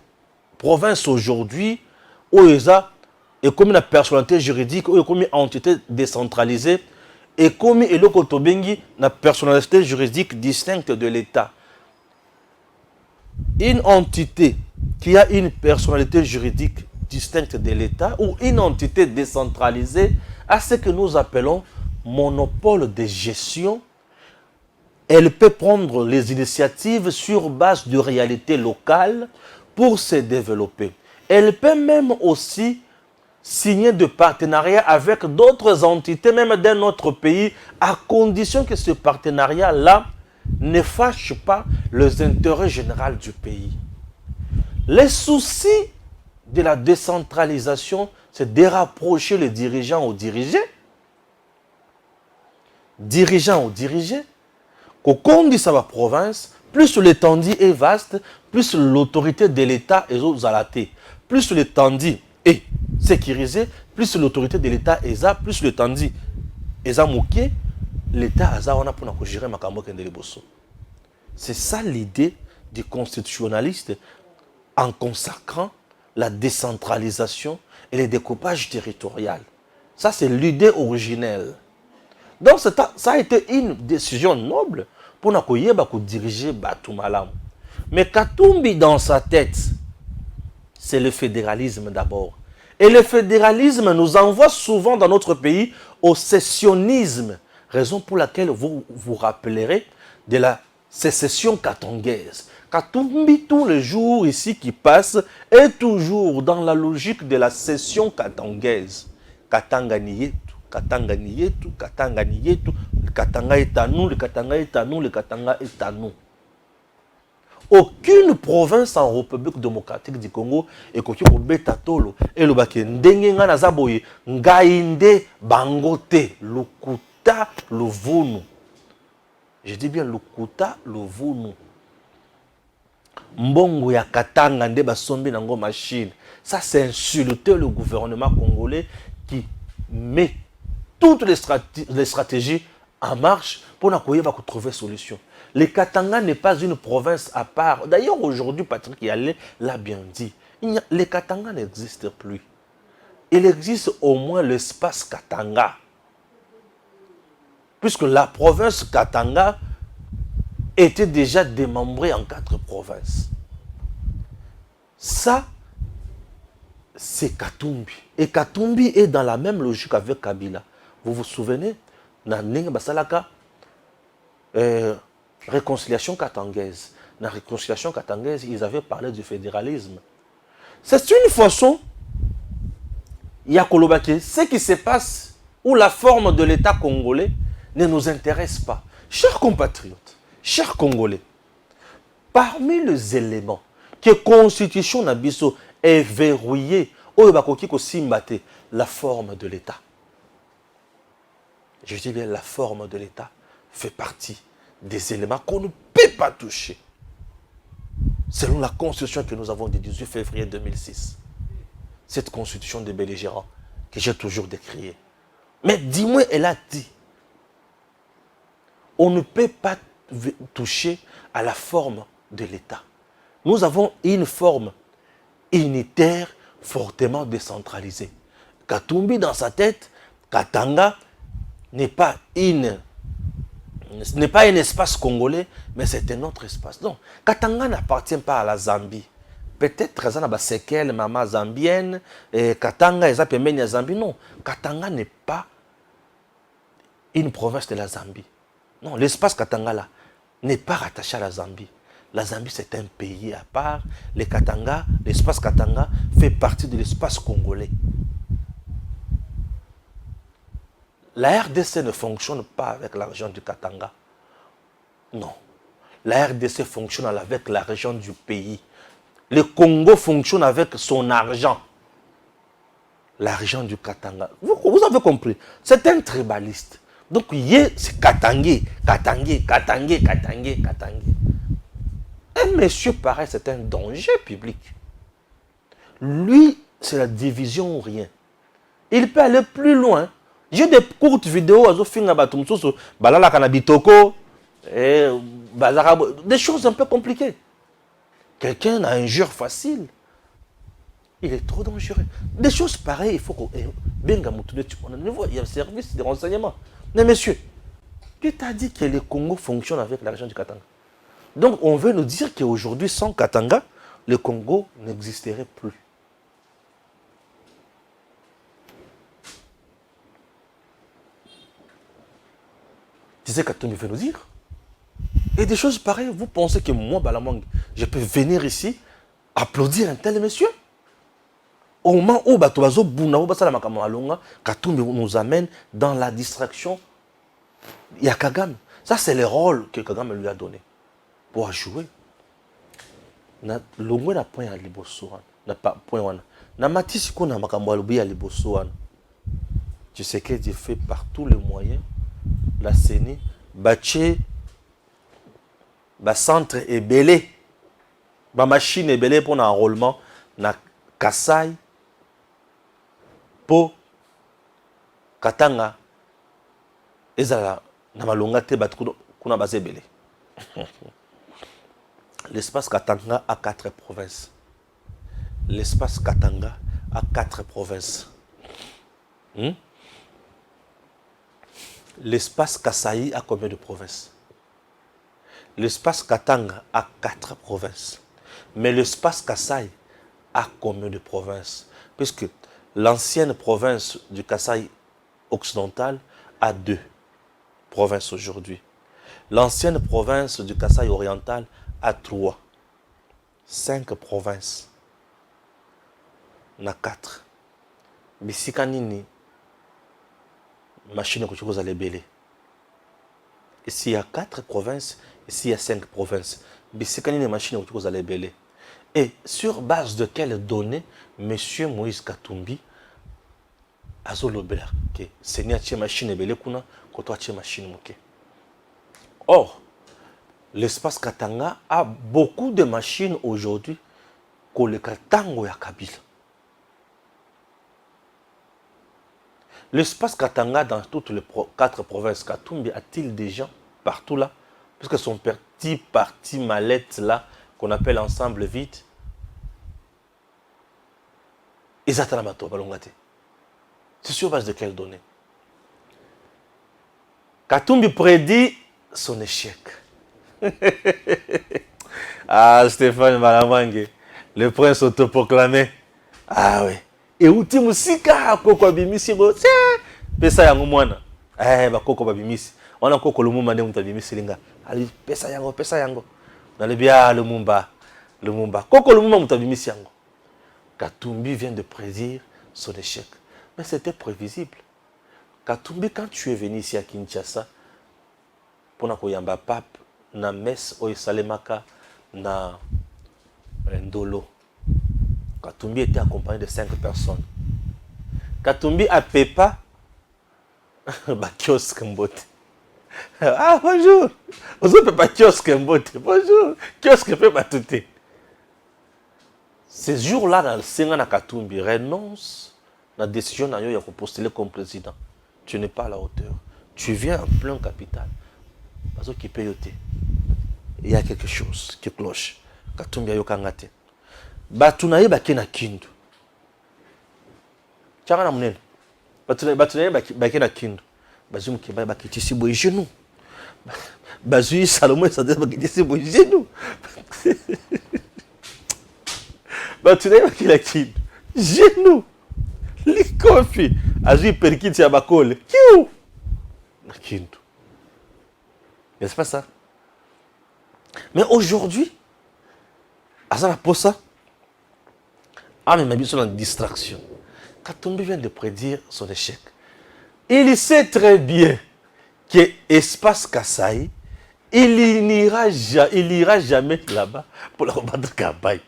province aujourd'hui, est comme une personnalité juridique, ou comme une entité décentralisée, et comme une personnalité juridique distincte de l'État. Une entité qui a une personnalité juridique distincte de l'État ou une entité décentralisée a ce que nous appelons monopole de gestion. Elle peut prendre les initiatives sur base de réalités locales pour se développer. Elle peut même aussi signer de partenariats avec d'autres entités, même d'un autre pays, à condition que ce partenariat-là ne fâche pas les intérêts généraux du pays. Les soucis de la décentralisation, c'est de rapprocher les dirigeants aux dirigés. Dirigeants aux dirigés. Quand dit ça va province, plus l'étendue est vaste, plus l'autorité de l'État est aux alatés. Plus l'étendue est sécurisée, plus l'autorité de l'État est là, plus l'étendue est moquée, l'État a là pour gérer ma cambo kendele bosso. C'est ça l'idée du constitutionnaliste en consacrant la décentralisation et le découpage territorial. Ça, c'est l'idée originelle. Donc, ça a été une décision noble pour nous diriger Batoumalam. Mais Katumbi, dans sa tête, c'est le fédéralisme d'abord. Et le fédéralisme nous envoie souvent dans notre pays au sécessionnisme, raison pour laquelle vous vous rappellerez de la sécession katongaise. Katumbi, tous les jours ici qui passent, est toujours dans la logique de la cession katongaise. Katanga niyetu, Katanga niyetu, Katanga niyetu, le Katanga est à nous, le Katanga est à nous, le Katanga est à nous. Aucune province en République démocratique du Congo est koki ko betatolo et le baké ndenge nga nazaboye ngainde bangote lukuta luvunu. Je dis bien lukuta luvunu. Mbongo ya Katanga nde basombi nango machine. Ça c'est insulter le gouvernement congolais qui met toutes les stratégies en marche pour trouver solution. Le Katanga n'est pas une province à part. D'ailleurs, aujourd'hui, Patrick Yalé l'a bien dit. Le Katanga n'existe plus. Il existe au moins l'espace Katanga. Puisque la province Katanga était déjà démembrée en 4 provinces. Ça, c'est Katumbi. Et Katumbi est dans la même logique avec Kabila. Vous vous souvenez? Dans Nenga Basalaka, réconciliation katangaise. Dans la réconciliation katangaise, ils avaient parlé du fédéralisme. C'est une façon, Yakolobake, ce qui se passe où la forme de l'État congolais ne nous intéresse pas. Chers compatriotes, chers Congolais, parmi les éléments que la Constitution Nabiso est verrouillée, la forme de l'État. Je dis bien la forme de l'État fait partie des éléments qu'on ne peut pas toucher. Selon la constitution que nous avons du 18 février 2006. Cette constitution des belligérants que j'ai toujours décriée. Mais dis-moi, elle a dit, on ne peut pas toucher à la forme de l'État. Nous avons une forme unitaire fortement décentralisée. Katumbi dans sa tête, Katanga n'est pas un espace congolais, mais c'est un autre espace. Donc, Katanga n'appartient pas à la Zambie. Peut-être que ça n'a pas séquelles, maman zambienne, et Katanga, ils appellent la Zambie. Non, Katanga n'est pas une province de la Zambie. Non, l'espace Katanga là n'est pas rattaché à la Zambie. La Zambie, c'est un pays à part. L'espace Katanga fait partie de l'espace congolais. La RDC ne fonctionne pas avec la région du Katanga. Non. La RDC fonctionne avec la région du pays. Le Congo fonctionne avec son argent. La région du Katanga. Vous avez compris. C'est un tribaliste. Donc, c'est Katangé, Katangé, Katangé, Katangé, Katangé. Un monsieur pareil, c'est un danger public. Lui, c'est la division ou rien. Il peut aller plus loin. J'ai des courtes vidéos, des choses un peu compliquées. Quelqu'un a un jure facile. Il est trop dangereux. Des choses pareilles, il faut qu'on... Il y a un service de renseignement. Mais monsieur, qui t'a dit que le Congo fonctionne avec la région du Katanga? Donc on veut nous dire qu'aujourd'hui, sans Katanga, le Congo n'existerait plus. Tu sais qu'Atom veut nous dire? Et des choses pareilles, vous pensez que moi, Balamang, je peux venir ici applaudir un tel monsieur. Au moment où Batobazo Bouna, Katumbi nous amène dans la distraction. Il y a Kagame. Ça, c'est le rôle que Kagame lui a donné pour jouer. L'ongwe na point à liboso. Na point wana. Na matisi ko na makambo alobi à liboso wana. Tu sais que Dieu fait par tous les moyens. La CENI, Baché, centre est belé. Machine est belé pour l'enrôlement. Na Kasai, Po, Katanga, ezala na malonga te bat kuna basé belé. L'espace Katanga a 4 provinces. L'espace Katanga a 4 provinces. L'espace Kasaï a combien de provinces? L'espace Katanga a 4 provinces. Mais l'espace Kasaï a combien de provinces? Puisque l'ancienne province du Kasaï occidental a 2 provinces aujourd'hui. L'ancienne province du Kasaï oriental a 3. 5 provinces. On a 4. Mais si kanini, machine que vous allez belé. Ici il y a 4 provinces, ici il y a 5 provinces. Mais si kanini, machine que vous allez belé. Et sur base de quelles données, M. Moïse Katumbi a zolobela que Seigneur tient machine belé kuna, que toi tient machine moké. Or, l'espace Katanga a beaucoup de machines aujourd'hui que le Katango ya Kabila. L'espace Katanga dans toutes les 4 provinces Katumbi a-t-il des gens partout là? Parce que son petit parti mallette là, qu'on appelle ensemble vide, c'est sur base de quelles données? Katumbi prédit son échec. Ah, Stéphane Malamangue, le prince autoproclamé. Ah oui. Et outi musika koko bimisi go pesa yango mwana. Ba koko babimisi. Wana koko lumumba nde mutabimisi linga. Ali pesa yango. Na le bia Lumumba. Koko lumumba mutabimisi yango. Katumbi vient de prédire son échec. Mais c'était prévisible. Katumbi, quand tu es venu ici à Kinshasa, pour na koyamba pape, na messe o Salemaka, na Ndolo, Katumbi était accompagné de 5 personnes. Katumbi a Pepa, ba kiosque mbote. Ah, bonjour. Vous avez pas kiosque mbote. Bonjour. Kiosque Pepa tout. Ces jours-là, dans le Sénat Katumbi renonce à la décision de postuler comme président. Tu n'es pas à la hauteur. Tu viens en plein capital. Parce qu'il peut yoter. Il y a quelque chose qui cloche. Katumbi a yokangate. Batunaye bakena kindu. Tchanga munene. Batunaye bakena kindu. Bazum ki bakitisi boy genou. Bazui Salomon ça bakitisi boy genou. Batunaye bakena kindu. Genou. Likofi. Azui perkiti ya bakole. Kiu. Kindu. N'est-ce pas ça? Mais aujourd'hui, à ça pour ça. Ah, mais ma vie sur la distraction. Katumbi vient de prédire son échec. Il sait très bien que Espace Kasaï, il n'ira jamais là-bas pour la rebattre Kabaï.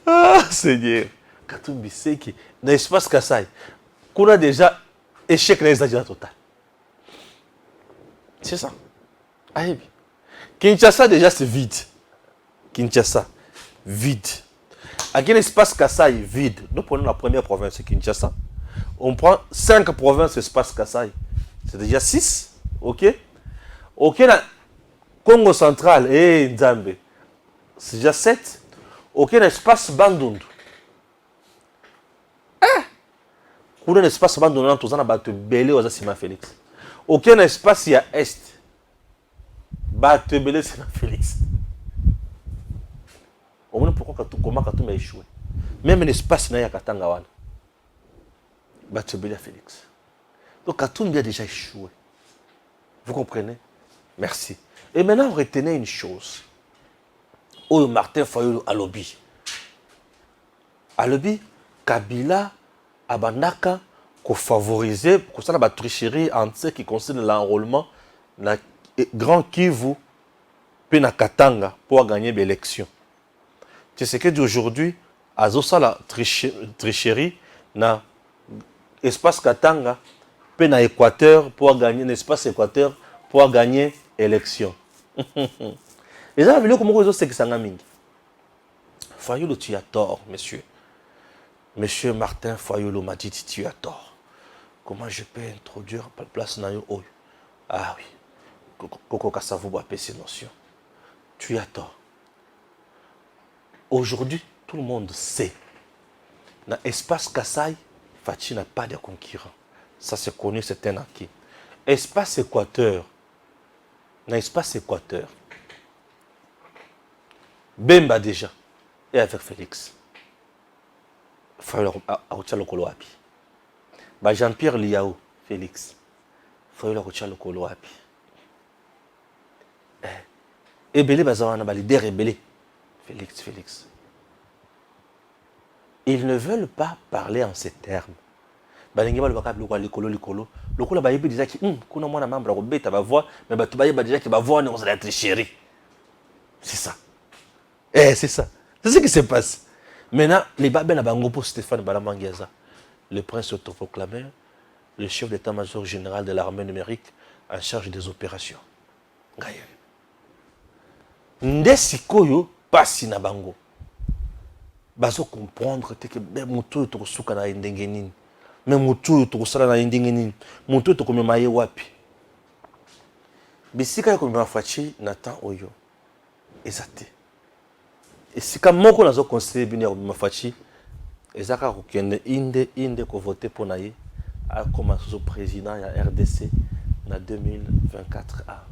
Ah, Seigneur. Katumbi sait que dans l'espace Kasaï, qu'on a déjà échec dans les agents total. C'est ça. Ah, bien. Kinshasa, déjà, c'est vide. Kinshasa, vide. À quel espace Kasaï, vide. Nous prenons la première province, Kinshasa. On prend 5 provinces, espace Kasaï. C'est déjà 6. OK? OK, la Congo central et Nzambe. C'est déjà 7. OK, l'espace Bandundu. Pour l'espace Bandundu, on a battu Belé aux Assima Félix. OK, l'espace il y a Est. Battu Belé, c'est Félix. On ne pourquoi comment Katumbi a échoué. Même l'espace n'a pas Katanga wana. Battu Belé Félix. Donc Katumbi a déjà échoué. Vous comprenez? Merci. Et maintenant, retenez une chose. Oyo Martin Fayulu alobi. Alobi, Kabila abandaka ko favoriser, ko ça la tricherie en ce qui concerne l'enrôlement na Grand Kivu pe na Katanga pour gagner l'élection. Tu sais que d'aujourd'hui, azosa la tricherie na espace Katanga pe na Équateur pour gagner l'espace Équateur pour gagner élection. Les gens veulent comment ils ont c'est que ça mingi. Fayulu, tu as tort, monsieur. Monsieur Martin Fayulu m'a dit tu as tort. Comment je peux introduire par place na yo oyo? Ah oui. Koko Kasavu ba ces notions. Tu as tort. Aujourd'hui, tout le monde sait. Dans l'espace Kassai, Fachi n'a pas de concurrent. Ça c'est connu, c'est un acquis. Espace Équateur. Dans l'espace Équateur. Bemba déjà. Et avec Félix. Fayulu a lokolo wapi. Ba Jean-Pierre Liao, Félix. Fayulu a lokolo wapi. Ebele bazawana ba leader ebele. Félix. Ils ne veulent pas parler en ces termes. Balingi ba lobaka biloko likolo. Lokola ba yebi déjà ki kuna mwana membre ko beta ba voix mais ba tubaye ba déjà ki ba voix on va être chéri. C'est ça. C'est ça. C'est ce qui se passe. Maintenant, les babes bango pour Stéphane Balamangueza, le prince autoproclamé, le chef d'état-major général de l'armée numérique en charge des opérations. Gaël. Ndesikoyo pasi na bango. Bazo comprendre que même mutu to suka na ndengenini. Même mutu to sala na ndengenini. Mutu to komemaye wapi. Bisika ya komema fachi na temps oyo. Ezate. Et si comme moko nazo conseiller bini komema fachi, ezaka kokende inde ko voter pour naye a comme président ya RDC na 2024 a.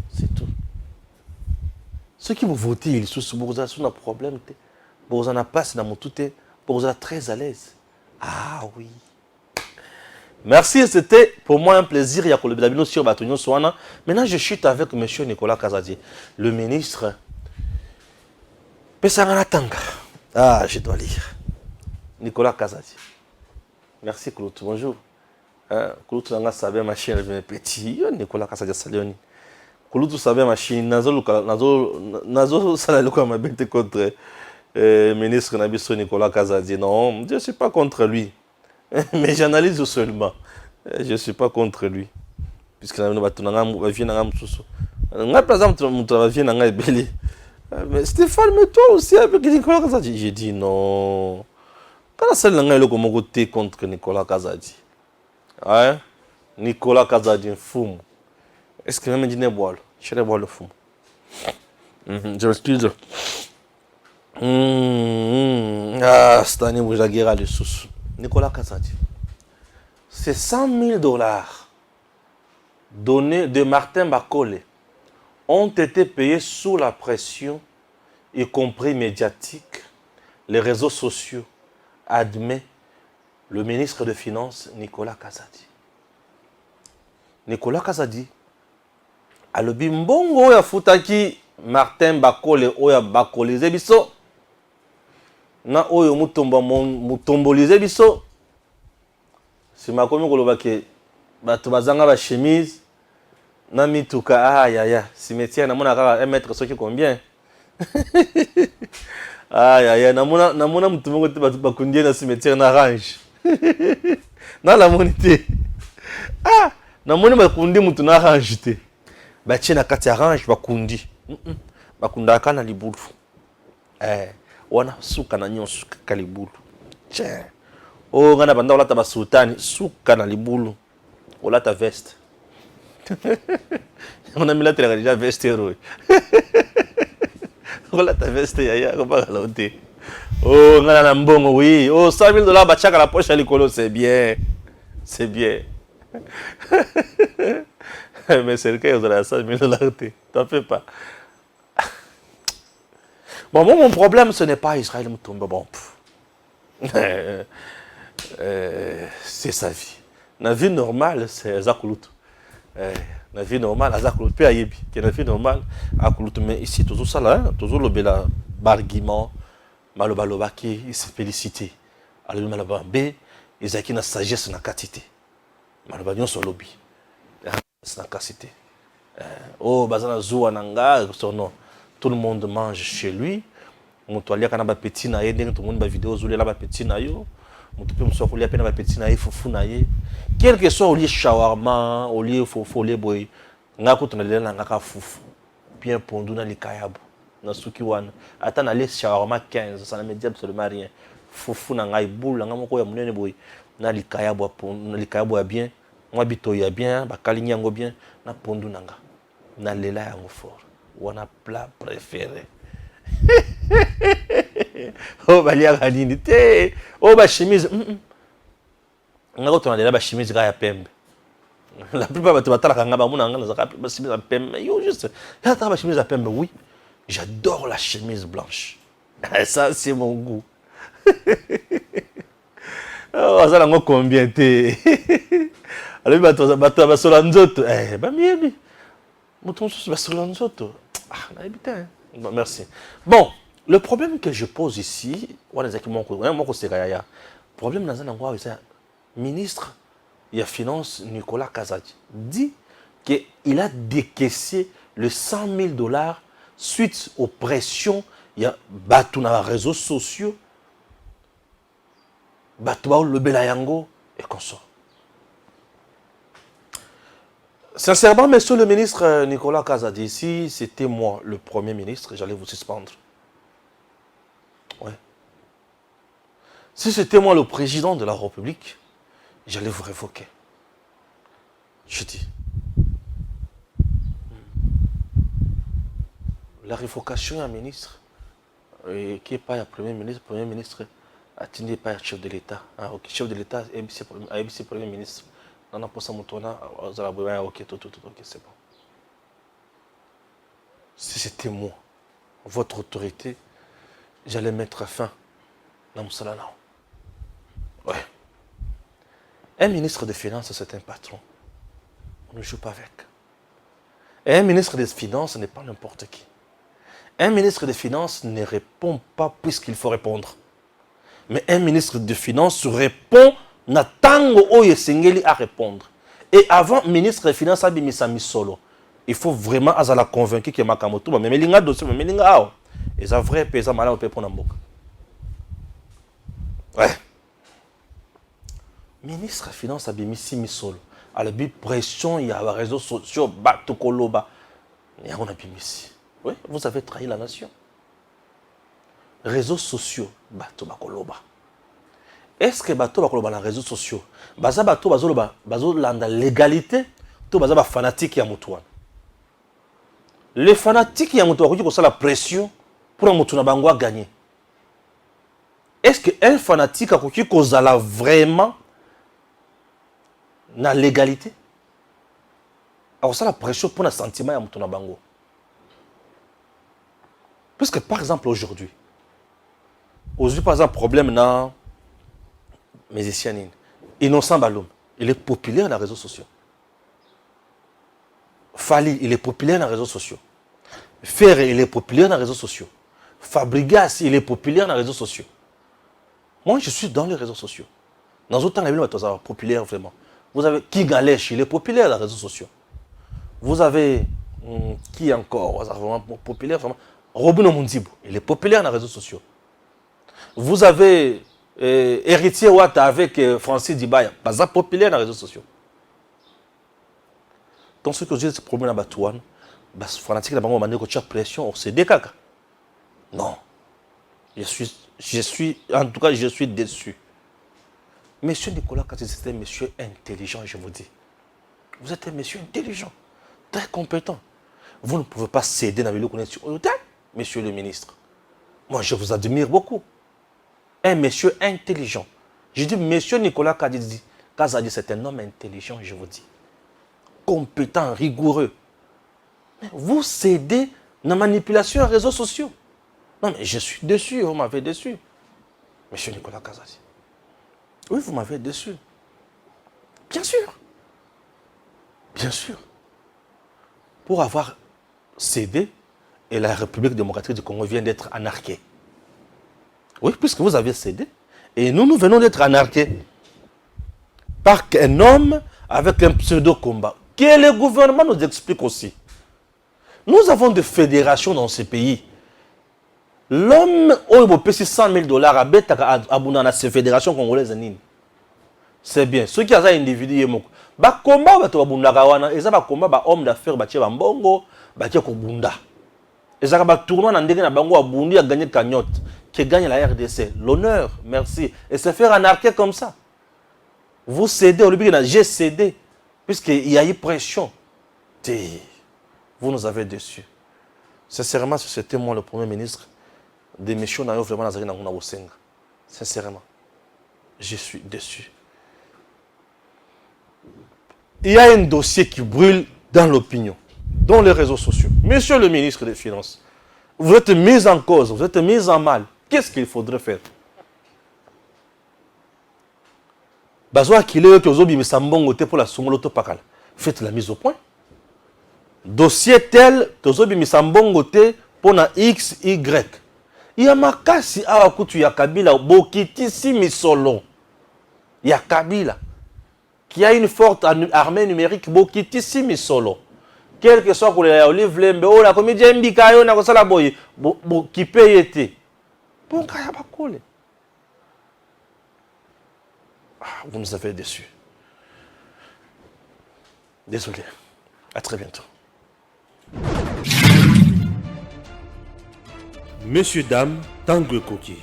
C'est tout. Ceux qui vont voter, ils sont sur un problème. Vous en avez pas, c'est dans mon tout. Vous êtes très à l'aise. Ah oui. Merci, c'était pour moi un plaisir. Il y a le Dabino sur Batonio Soana. Maintenant, je chute avec M. Nicolas Kazadi, le ministre. Pesangana Tanga. Ah, je dois lire. Nicolas Kazadi. Merci, Claude. Bonjour. Claude, tu as sabé ma chaîne, je petit. Nicolas Kazadi, salut. Kulutu savait machine nazo sala loko mabete contre ministre Nabiso Nicolas Kazadi. Non, je suis pas contre lui. Mais j'analyse seulement. Je suis pas contre lui. Puisque na batunanga ba vient na msusu. Nga par exemple mon travail vient na ebeli. Mais Stéphane, mais toi aussi avec Nicolas Kazadi. J'ai dit non. Quand ça nga loko moko te contre Nicolas Kazadi. Ouais. Nicolas Kazadi fumo. Est-ce que même dit boire? Je vais boire le fond. Je m'excuse. Ah, cette année, vous avez gagné les sous. Nicolas Kazadi. C'est $100,000 donnés de Martin Bakole ont été payés sous la pression, y compris médiatique, les réseaux sociaux, admet le ministre des Finances, Nicolas Kazadi. Nicolas Kazadi. Alobi mbongo oya futaki Martin Bakole oya bakolize biso na oyo mutombolize biso si makomi koloba ke bato bazanga ba chemise na mituka ya cimetière na mona kaka 1 mètre soki combien ya namona mutu moko te bato bakundie na cimetière na range na la monité namoni bakundi mutu na range te batie na kati ya range bakundi bakundaka na libulu wana suka na nyonso kaka libulu ngana banda olata basultani suka na libulu olata veste on a mis la télé déjà veste héros olata veste ya kobala ote ngana na mbongo oui $100,000 bachaka la poche à likolo c'est bien mais c'est le cas, vous avez $100,000. T'en fais pas. Bon, moi, mon problème, ce n'est pas Israël Moutomba. Bon, c'est sa vie. La vie normale, c'est Zakoulout. La vie normale, Zakoulout. Puis Ayebi. La vie normale, Zakoulout. Mais ici, toujours ça là, toujours le bela barguiment, maloba lobaki, il s'est félicité. Alors maloba B, ils ont une sagesse na quantité. Maloba nyon so lobby. Na quantité. Oh bazana zoua nanga, son nom. Tout le monde mange chez lui. Mon toilet kana ba petit na ye, tout le monde ba vidéo zoulé là ba petit na yo. Mon tout me soit pour lui peine ba petit na ye, foufou na ye. Quel que soit au lieu shawarma, au lieu fofo le boy. Nga ko tonale na nga ka foufou. Bien pondu na likayabu. Na suki wana. Ata na le shawarma 15, ça ne me dit absolument rien. Foufou na nga boule nga moko ya munene boy. Na likayabu pondu, na likayabu ya bien. Moi bito ya bien, ba kalingi yango bien, na pondu na nga. Na lela yango fort. Wana plat préféré. Oh balia kanini te. Oh ba chemise. Nga ko tonale ba chemise ga ya pembe. La plupart de la chemise à pembe. Yo, juste. La chemise à pembe, oui. J'adore la chemise blanche. Ça, c'est mon goût. Oh, ça, là, combien t'es? Alors, tu vas sur l'anzoto. Eh, bah, mieux. Mouton sur l'anzoto. Ah, merci. Bon, le problème que je pose ici, le problème dans un c'est ministre. Il y a finance Nicolas Kazadi dit qu'il a décaissé le 100 000 $ suite aux pressions. Il y a battu dans les réseaux sociaux, battu le Belayango et consort. Sincèrement, monsieur le ministre Nicolas Kazadi, si c'était moi le premier ministre, j'allais vous suspendre. Ouais. Si c'était moi le président de la République, j'allais vous révoquer. Je dis. La révocation d'un ministre, qui n'est pas le premier ministre, n'est pas le chef de l'État. Le chef de l'État est le premier ministre. Non, pour ça, ok, c'est bon. Si c'était moi, votre autorité, j'allais mettre fin à Moussalana. Ouais. Un ministre des Finances, c'est un patron. On ne joue pas avec. Et un ministre des Finances n'est pas n'importe qui. Un ministre des Finances ne répond pas puisqu'il faut répondre. Mais un ministre des Finances répond na tango oye sengeli à répondre. Et avant, ministre des Finances a mis sa solo. Il faut vraiment azala convaincre que Makamoto, mais linga dossier, mais linga ao. Et ça vrai pesa malin au peut prendre en boca. Ouais. Ministre des Finances a mis si solo. À la pression, il y a les réseaux sociaux, bateau koloba. Il y a un ici. Oui, vous avez trahi la nation. Réseaux sociaux, bateau koloba. Est-ce que bateau koloba dans les réseaux sociaux, baza bateau bazo landa légalité, tout baza fanatique ya mutuan. Les fanatiques ya mutuan qui ont la pression pour un mutuna bangwa gagner. Est-ce qu'un fanatique a qui cause la vraiment na légalité? Alors ça la pression pour un sentiment ya mutuna bango. Parce que par exemple aujourd'hui, par exemple problème na musicien Innocent Baloum, il est populaire dans les réseaux sociaux. Fali, il est populaire dans les réseaux sociaux. Ferre, il est populaire dans les réseaux sociaux. Fabrigas, il est populaire dans les réseaux sociaux. Moi, je suis dans les réseaux sociaux. Dans autant la ville, vous êtes populaire vraiment. Vous avez Kigalèche, il est populaire dans les réseaux sociaux. Vous avez qui encore? Vous êtes vraiment populaire vraiment. Robin Omundibu, il est populaire dans les réseaux sociaux. Vous avez Héritier Ouatta avec Francis Dibaya, pas populaire dans les réseaux sociaux. Donc ce que je dis, c'est problème à Batouane, fanatique là-bas, on m'a dit que tu as pression, c'est des caca. Non. En tout cas, je suis déçu. Monsieur Nicolas Kazadi, c'est un monsieur intelligent, je vous dis. Vous êtes un monsieur intelligent, très compétent. Vous ne pouvez pas céder dans le connexion. Monsieur le ministre, moi je vous admire beaucoup. Un monsieur intelligent. Je dis, monsieur Nicolas Kazadi, c'est un homme intelligent, je vous dis. Compétent, rigoureux. Mais vous cédez dans la manipulation aux réseaux sociaux. Non, mais je suis déçu, vous m'avez déçu. Monsieur Nicolas Kazadi. Oui, vous m'avez déçu. Bien sûr. Bien sûr. Pour avoir cédé et la République démocratique du Congo vient d'être anarquée. Oui, puisque vous avez cédé. Et nous venons d'être anarqués par un homme avec un pseudo-combat. Que le gouvernement nous explique aussi. Nous avons des fédérations dans ce pays. L'homme qui a payé $100,000 à Bounana, ces fédérations congolaises, c'est bien. Ceux qui ont des individus, ils ont un combat, ils ont un combat, homme d'affaires, ils ont un bongo, ils ont un bunda. Ils ont un tournoi dans le bango à Bundi à gagner cagnotte, qui gagne la RDC. L'honneur, merci. Et se faire anarquer comme ça. Vous cédez, au début, j'ai cédé, puisqu'il y a eu pression. Vous nous avez déçus. Sincèrement, c'était moi le Premier ministre. Des missions dans vraiment sincèrement, je suis déçu. Il y a un dossier qui brûle dans l'opinion, dans les réseaux sociaux. Monsieur le ministre des Finances, vous êtes mis en cause, vous êtes mis en mal. Qu'est-ce qu'il faudrait faire? Faites la mise au point. Dossier tel, pour la X, Y. Il y a makasi awa kutu ya Kabila bokitisi misolo. Il y a Kabila qui a une forte armée numérique bokitisi misolo. Quel que soit les Olive Lembe ou la comédie Mbika yo na kosala boy qui paye été. Bon kaya bakole. Vous nous avez déçus. Désolé. À très bientôt. Messieurs, dames, Tango Koki,